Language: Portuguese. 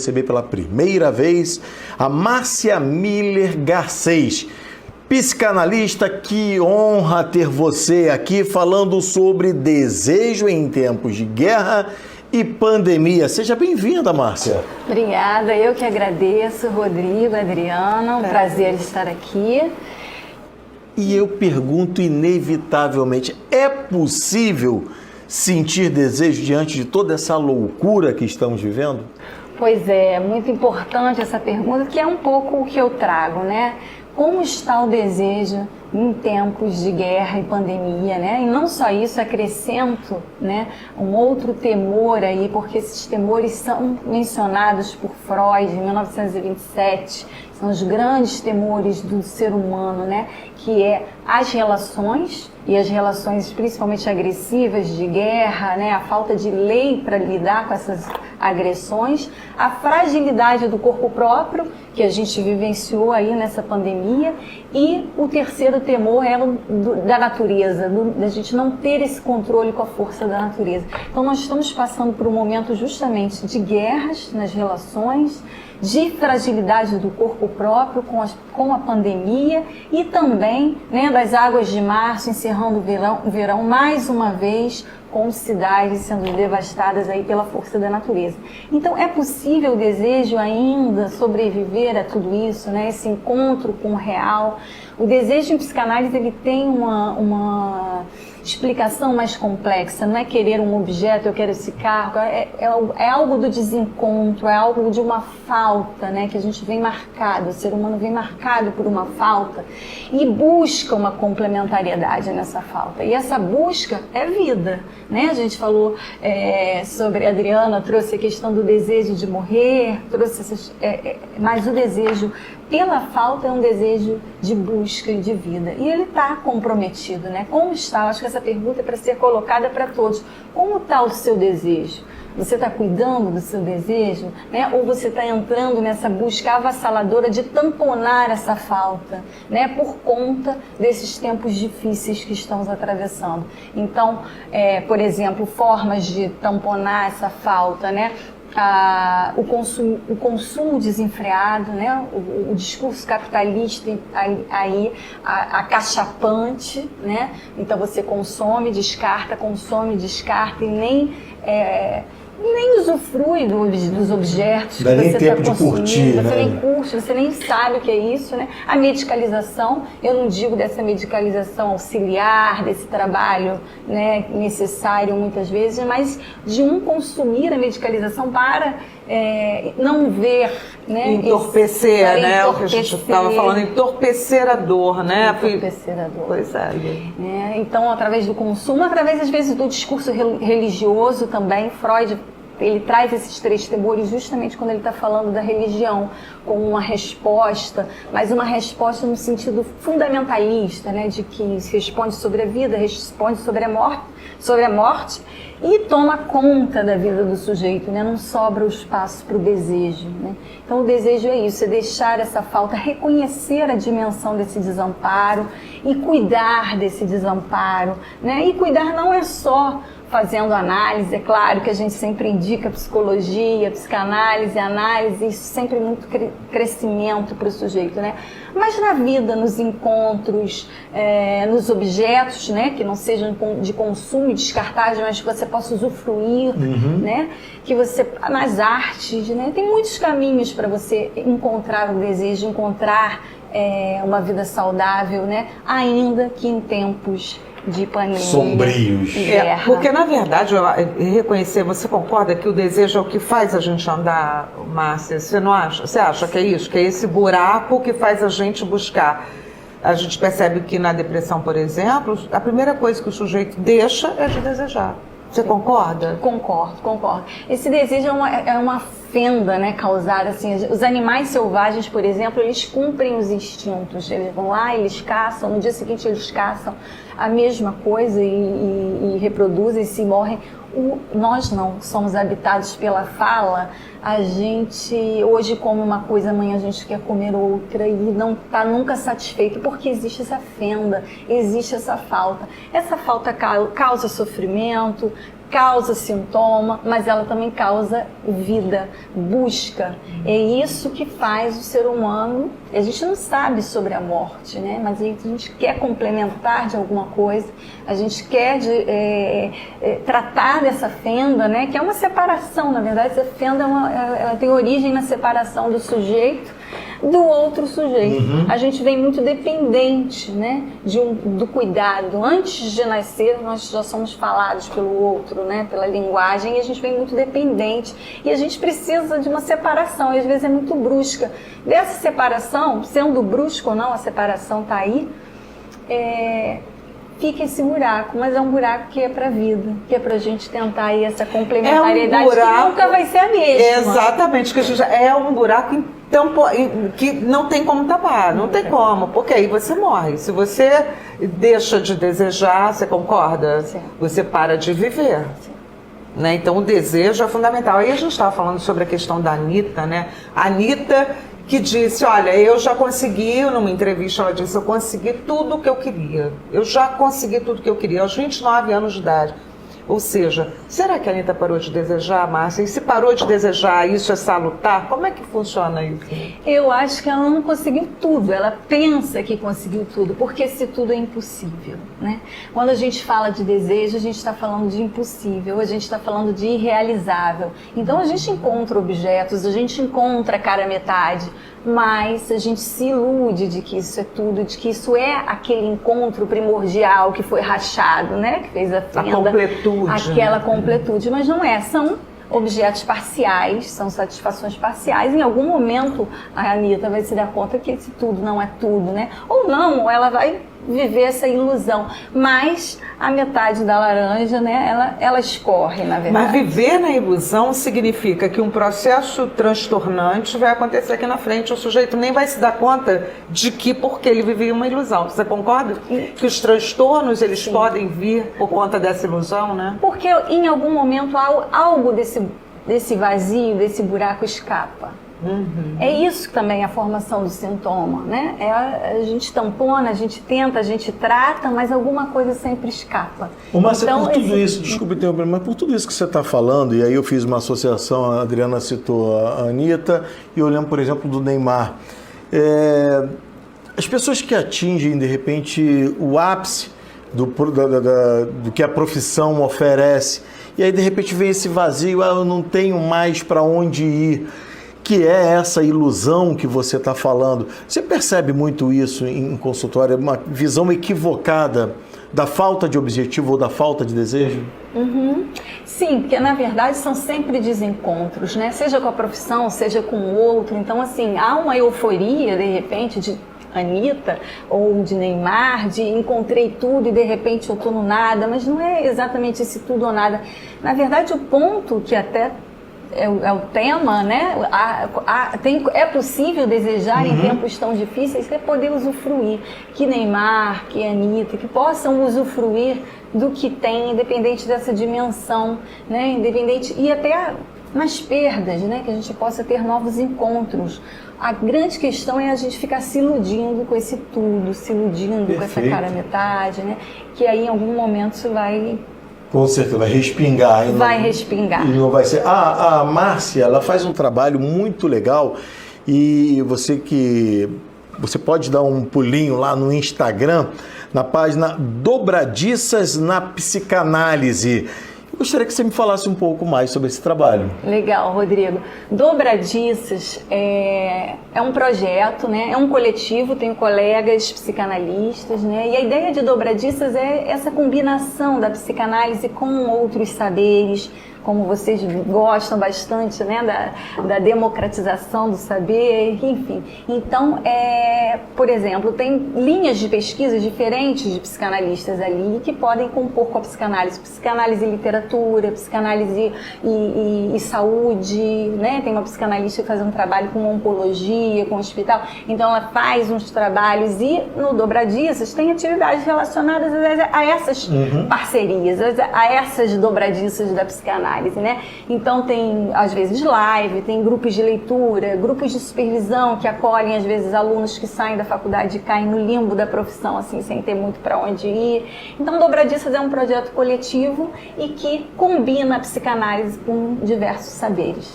Receber pela primeira vez a Márcia Miller Garcês, psicanalista. Que honra ter você aqui falando sobre desejo em tempos de guerra e pandemia. Seja bem-vinda, Márcia. Obrigada, eu que agradeço, Rodrigo, Adriana, um prazer estar aqui. E eu pergunto inevitavelmente, é possível sentir desejo diante de toda essa loucura que estamos vivendo? Pois é, muito importante essa pergunta, que é um pouco o que eu trago, né? Como está o desejo em tempos de guerra e pandemia, né? E não só isso, acrescento, né, um outro temor aí, porque esses temores são mencionados por Freud em 1927, são os grandes temores do ser humano, né? Que é as relações, e as relações principalmente agressivas de guerra, né? A falta de lei para lidar com essas agressões, a fragilidade do corpo próprio, que a gente vivenciou aí nessa pandemia, e o terceiro temor é o da natureza, da gente não ter esse controle com a força da natureza. Então nós estamos passando por um momento justamente de guerras nas relações, de fragilidade do corpo próprio com a pandemia e também, né, das águas de março encerrando o verão mais uma vez, com cidades sendo devastadas aí pela força da natureza. Então é possível o desejo ainda sobreviver a tudo isso, né? Esse encontro com o real. O desejo em psicanálise ele tem uma explicação mais complexa, não é querer um objeto, eu quero esse carro, é algo do desencontro, é algo de uma falta, né, que a gente vem marcado, o ser humano vem marcado por uma falta e busca uma complementariedade nessa falta, e essa busca é vida, né? A gente falou sobre, a Adriana trouxe a questão do desejo de morrer, trouxe mas o desejo pela falta é um desejo de busca e de vida. E ele está comprometido, né? Como está? Eu acho que essa pergunta é para ser colocada para todos. Como está o seu desejo? Você está cuidando do seu desejo, né? Ou você está entrando nessa busca avassaladora de tamponar essa falta, né? Por conta desses tempos difíceis que estamos atravessando. Então, por exemplo, formas de tamponar essa falta, né? O consumo desenfreado, né? O discurso capitalista aí, acachapante, né? Então você consome, descarta e nem usufrui dos objetos que você está consumindo, você nem curte, você nem sabe o que é isso, né? A medicalização, eu não digo dessa medicalização auxiliar, desse trabalho, né, necessário muitas vezes, mas de consumir a medicalização para não ver, né? Entorpecer, né? O que a gente estava falando, entorpecer a dor, né? Entorpecer a dor. Pois é. Então, através do consumo, através às vezes do discurso religioso também, Freud ele traz esses três temores justamente quando ele está falando da religião como uma resposta, mas uma resposta no sentido fundamentalista, né, de que se responde sobre a vida, responde sobre a morte e toma conta da vida do sujeito, né, não sobra o espaço para o desejo, né? Então o desejo é isso, é deixar essa falta, reconhecer a dimensão desse desamparo e cuidar desse desamparo, né? E cuidar não é só fazendo análise, é claro que a gente sempre indica psicologia, psicanálise, análise, isso sempre muito crescimento para o sujeito, né? Mas na vida, nos encontros, nos objetos, né? Que não sejam de consumo e descartável, mas que você possa usufruir, né? Que você, nas artes, né? Tem muitos caminhos para você encontrar o desejo, encontrar uma vida saudável, né? Ainda que em tempos de pandemia, sombrios. Porque na verdade, reconhecer, você concorda que o desejo é o que faz a gente andar, Márcia? Você não acha? Você acha que é isso? Que é esse buraco que faz a gente buscar? A gente percebe que na depressão, por exemplo, a primeira coisa que o sujeito deixa é de desejar. Você concorda? Concordo. Esse desejo é uma fenda, né, causada, assim, os animais selvagens, por exemplo, eles cumprem os instintos, eles vão lá, eles caçam, no dia seguinte eles caçam a mesma coisa e reproduzem-se e morrem. Nós não, somos habitados pela fala, a gente hoje come uma coisa, amanhã a gente quer comer outra e não está nunca satisfeito, porque existe essa fenda, existe essa falta. Essa falta causa sofrimento, causa sintoma, mas ela também causa vida, busca. É isso que faz o ser humano. A gente não sabe sobre a morte, né? Mas a gente quer complementar de alguma coisa, a gente quer tratar dessa fenda, né? Que é uma separação, na verdade, essa fenda ela tem origem na separação do sujeito do outro sujeito. A gente vem muito dependente, né, do cuidado. Antes de nascer, nós já somos falados pelo outro, né, pela linguagem, e a gente vem muito dependente. E a gente precisa de uma separação, e às vezes é muito brusca. Dessa separação, sendo brusca ou não, a separação está aí, fica esse buraco, mas é um buraco que é para a vida, que é para a gente tentar aí essa complementariedade, que nunca vai ser a mesma. Exatamente, que é um buraco que não tem como tapar, não tem como, porque aí você morre. Se você deixa de desejar, você concorda? Sim. Você para de viver. Sim. Né? Então o desejo é fundamental. Aí a gente estava falando sobre a questão da Anitta, né? A Anitta que disse, olha, eu já consegui, numa entrevista ela disse, eu consegui tudo o que eu queria. Eu já consegui tudo o que eu queria, aos 29 anos de idade. Ou seja, será que a Anitta parou de desejar, Márcia? E se parou de desejar, isso é salutar? Como é que funciona isso? Eu acho que ela não conseguiu tudo, ela pensa que conseguiu tudo, porque se tudo é impossível, né? Quando a gente fala de desejo, a gente está falando de impossível, a gente está falando de irrealizável. Então a gente encontra objetos, a gente encontra a cara metade, mas a gente se ilude de que isso é tudo, de que isso é aquele encontro primordial que foi rachado, né? Que fez a fenda, completude. Aquela completude, mas não é, são objetos parciais, são satisfações parciais. Em algum momento a Anitta vai se dar conta que esse tudo não é tudo, né? Ou não, ela vai viver essa ilusão, mas a metade da laranja, né, ela escorre, na verdade. Mas viver na ilusão significa que um processo transtornante vai acontecer aqui na frente, o sujeito nem vai se dar conta de que porque ele vivia uma ilusão. Você concorda? Que os transtornos, eles Sim. podem vir por conta dessa ilusão, né? Porque em algum momento algo desse vazio, desse buraco escapa. É isso também a formação do sintoma, né? A gente tampona, a gente tenta, a gente trata, mas alguma coisa sempre escapa. Márcia, Então, por tudo isso, desculpe interromper, mas por tudo isso que você está falando, e aí eu fiz uma associação, a Adriana citou a Anitta, e eu lembro, por exemplo, do Neymar. As pessoas que atingem, de repente, o ápice do que a profissão oferece, e aí, de repente, vem esse vazio, eu não tenho mais para onde ir, que é essa ilusão que você está falando. Você percebe muito isso em consultório, uma visão equivocada da falta de objetivo ou da falta de desejo? Sim, porque na verdade são sempre desencontros, né? Seja com a profissão, seja com o outro. Então, assim, há uma euforia, de repente, de Anitta ou de Neymar, de encontrei tudo e de repente eu estou no nada, mas não é exatamente esse tudo ou nada. Na verdade, o ponto que até é o tema, né? É possível desejar em tempos tão difíceis, é poder usufruir. Que Neymar, que Anitta, que possam usufruir do que tem, independente dessa dimensão, né? Independente, e até nas perdas, né? Que a gente possa ter novos encontros. A grande questão é a gente ficar se iludindo com esse tudo, se iludindo Perfeito. com essa cara metade, né? Que aí em algum momento isso vai... Com certeza, vai respingar. Respingar. E não vai ser. A Márcia, ela faz um trabalho muito legal e você pode dar um pulinho lá no Instagram, na página Dobradiças na Psicanálise. Eu gostaria que você me falasse um pouco mais sobre esse trabalho. Legal, Rodrigo. Dobradiças é um projeto, né? É um coletivo, tenho colegas psicanalistas, né? E a ideia de Dobradiças é essa combinação da psicanálise com outros saberes, como vocês gostam bastante, né, da democratização do saber, enfim. Então, por exemplo, tem linhas de pesquisa diferentes de psicanalistas ali que podem compor com a psicanálise. Psicanálise e literatura, psicanálise e saúde, né? Tem uma psicanalista que faz um trabalho com oncologia, com hospital. Então, ela faz uns trabalhos e no Dobradiças tem atividades relacionadas a essas parcerias, a essas dobradiças da psicanálise. psicanálise, né? Então tem, às vezes, live, tem grupos de leitura, grupos de supervisão que acolhem, às vezes, alunos que saem da faculdade e caem no limbo da profissão, assim, sem ter muito para onde ir. Então, Dobradiças é um projeto coletivo e que combina a psicanálise com diversos saberes.